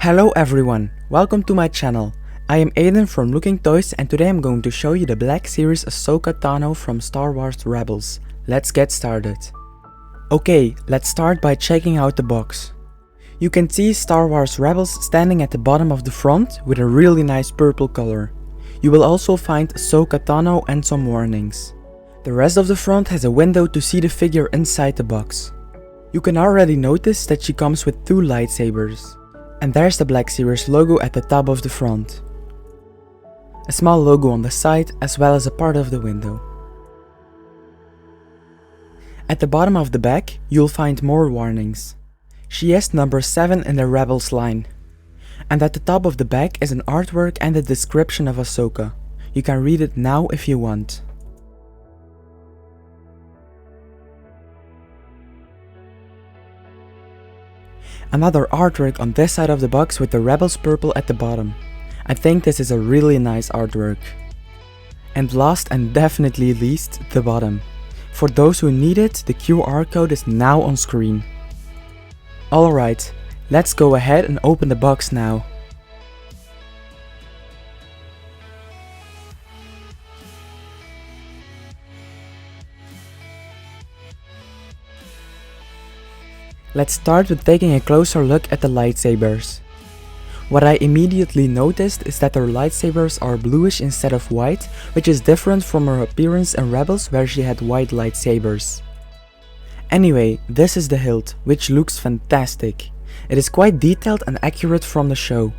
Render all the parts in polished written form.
Hello everyone, welcome to my channel. I am Ayden from Looking Toys and today I'm going to show you the Black Series Ahsoka Tano from Star Wars Rebels. Let's get started. Okay, let's start by checking out the box. You can see Star Wars Rebels standing at the bottom of the front with a really nice purple color. You will also find Ahsoka Tano and some warnings. The rest of the front has a window to see the figure inside the box. You can already notice that she comes with two lightsabers. And there's the Black Series logo at the top of the front. A small logo on the side as well as a part of the window. At the bottom of the back, you'll find more warnings. She is number 7 in the Rebels line. And at the top of the back is an artwork and a description of Ahsoka. You can read it now if you want. Another artwork on this side of the box with the Rebels purple at the bottom. I think this is a really nice artwork. And last and definitely least, the bottom. For those who need it, the QR code is now on screen. Alright, let's go ahead and open the box now. Let's start with taking a closer look at the lightsabers. What I immediately noticed is that her lightsabers are bluish instead of white, which is different from her appearance in Rebels where she had white lightsabers. Anyway, this is the hilt, which looks fantastic. It is quite detailed and accurate from the show.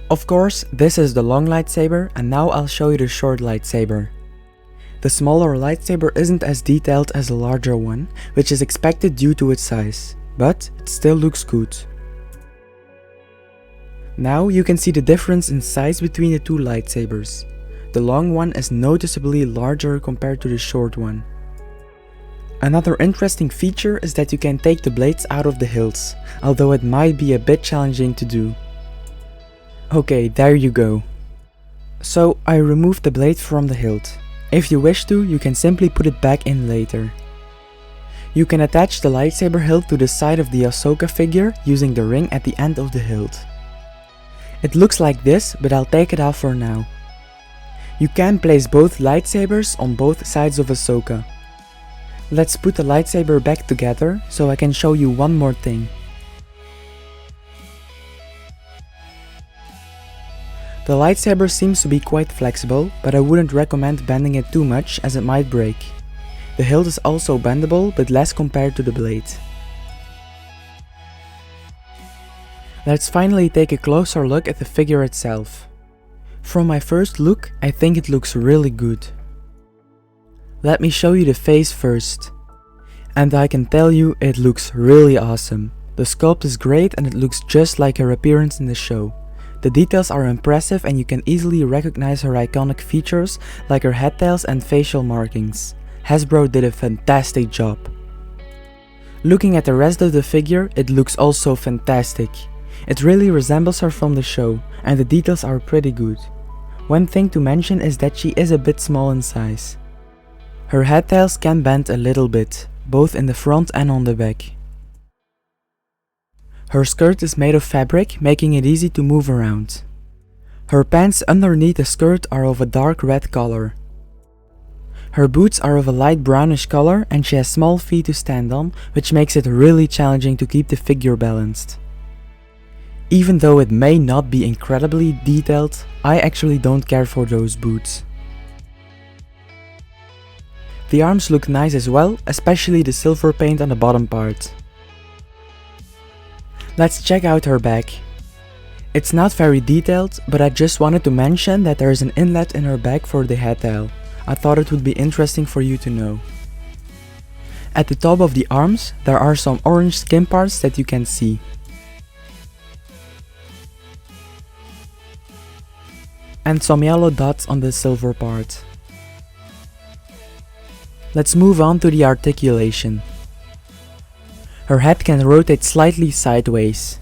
Of course, this is the long lightsaber and now I'll show you the short lightsaber. The smaller lightsaber isn't as detailed as the larger one, which is expected due to its size, but it still looks good. Now you can see the difference in size between the two lightsabers. The long one is noticeably larger compared to the short one. Another interesting feature is that you can take the blades out of the hilts, although it might be a bit challenging to do. Okay, there you go. So I removed the blade from the hilt. If you wish to, you can simply put it back in later. You can attach the lightsaber hilt to the side of the Ahsoka figure using the ring at the end of the hilt. It looks like this, but I'll take it off for now. You can place both lightsabers on both sides of Ahsoka. Let's put the lightsaber back together so I can show you one more thing. The lightsaber seems to be quite flexible, but I wouldn't recommend bending it too much as it might break. The hilt is also bendable, but less compared to the blade. Let's finally take a closer look at the figure itself. From my first look, I think it looks really good. Let me show you the face first. And I can tell you, it looks really awesome. The sculpt is great and it looks just like her appearance in the show. The details are impressive and you can easily recognize her iconic features like her head tails and facial markings. Hasbro did a fantastic job. Looking at the rest of the figure, it looks also fantastic. It really resembles her from the show and the details are pretty good. One thing to mention is that she is a bit small in size. Her head tails can bend a little bit, both in the front and on the back. Her skirt is made of fabric, making it easy to move around. Her pants underneath the skirt are of a dark red color. Her boots are of a light brownish color and she has small feet to stand on, which makes it really challenging to keep the figure balanced. Even though it may not be incredibly detailed, I actually don't care for those boots. The arms look nice as well, especially the silver paint on the bottom part. Let's check out her back. It's not very detailed, but I just wanted to mention that there is an inlet in her back for the head tail. I thought it would be interesting for you to know. At the top of the arms, there are some orange skin parts that you can see. And some yellow dots on the silver part. Let's move on to the articulation. Her head can rotate slightly sideways.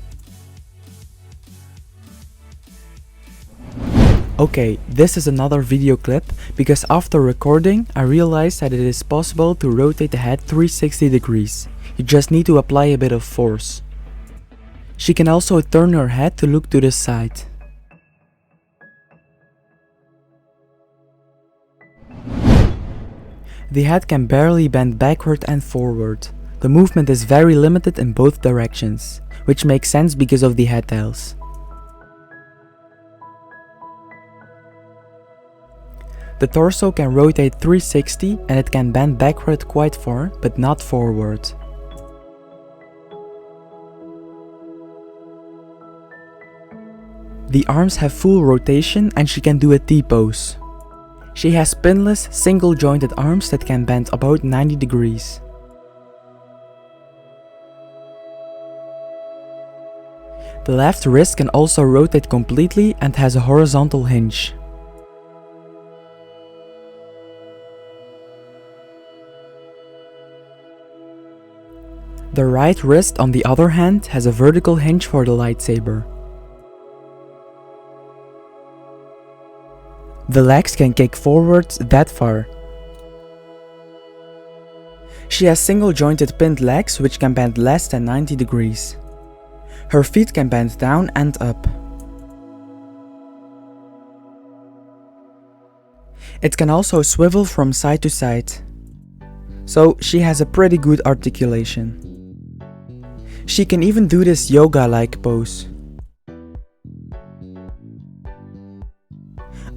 Okay, this is another video clip because after recording I realized that it is possible to rotate the head 360 degrees. You just need to apply a bit of force. She can also turn her head to look to the side. The head can barely bend backward and forward. The movement is very limited in both directions, which makes sense because of the head tiles. The torso can rotate 360 and it can bend backward quite far, but not forward. The arms have full rotation and she can do a T-pose. She has pinless, single-jointed arms that can bend about 90 degrees. The left wrist can also rotate completely and has a horizontal hinge. The right wrist, on the other hand, has a vertical hinge for the lightsaber. The legs can kick forwards that far. She has single-jointed pinned legs which can bend less than 90 degrees. Her feet can bend down and up. It can also swivel from side to side. So she has a pretty good articulation. She can even do this yoga-like pose.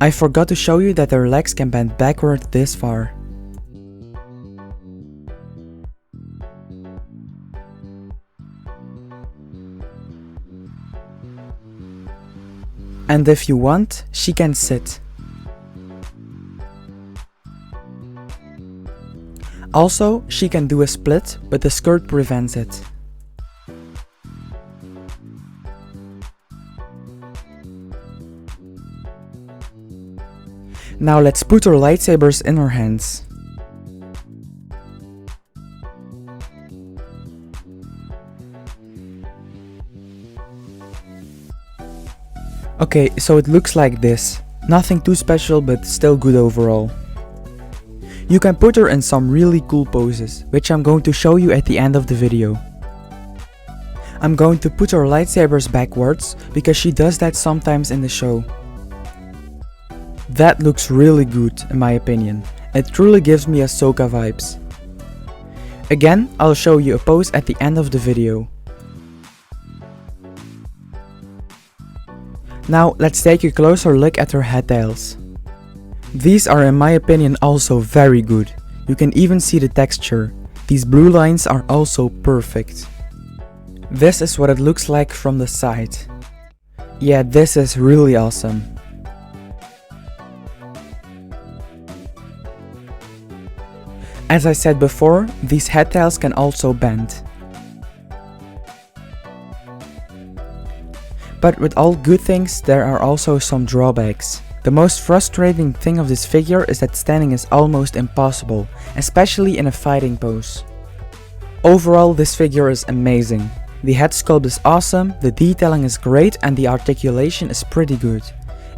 I forgot to show you that her legs can bend backward this far. And if you want, she can sit. Also, she can do a split, but the skirt prevents it. Now let's put her lightsabers in her hands. Okay, so it looks like this. Nothing too special, but still good overall. You can put her in some really cool poses, which I'm going to show you at the end of the video. I'm going to put her lightsabers backwards, because she does that sometimes in the show. That looks really good, in my opinion. It truly gives me Ahsoka vibes. Again, I'll show you a pose at the end of the video. Now, let's take a closer look at her head tiles. These are in my opinion also very good. You can even see the texture. These blue lines are also perfect. This is what it looks like from the side. Yeah, this is really awesome. As I said before, these head tiles can also bend. But with all good things, there are also some drawbacks. The most frustrating thing of this figure is that standing is almost impossible, especially in a fighting pose. Overall, this figure is amazing. The head sculpt is awesome, the detailing is great and the articulation is pretty good.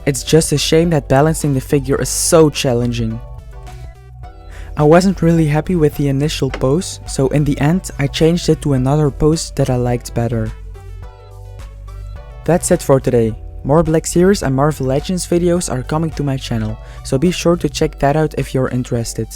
It's just a shame that balancing the figure is so challenging. I wasn't really happy with the initial pose, so in the end I changed it to another pose that I liked better. That's it for today. More Black Series and Marvel Legends videos are coming to my channel, so be sure to check that out if you're interested.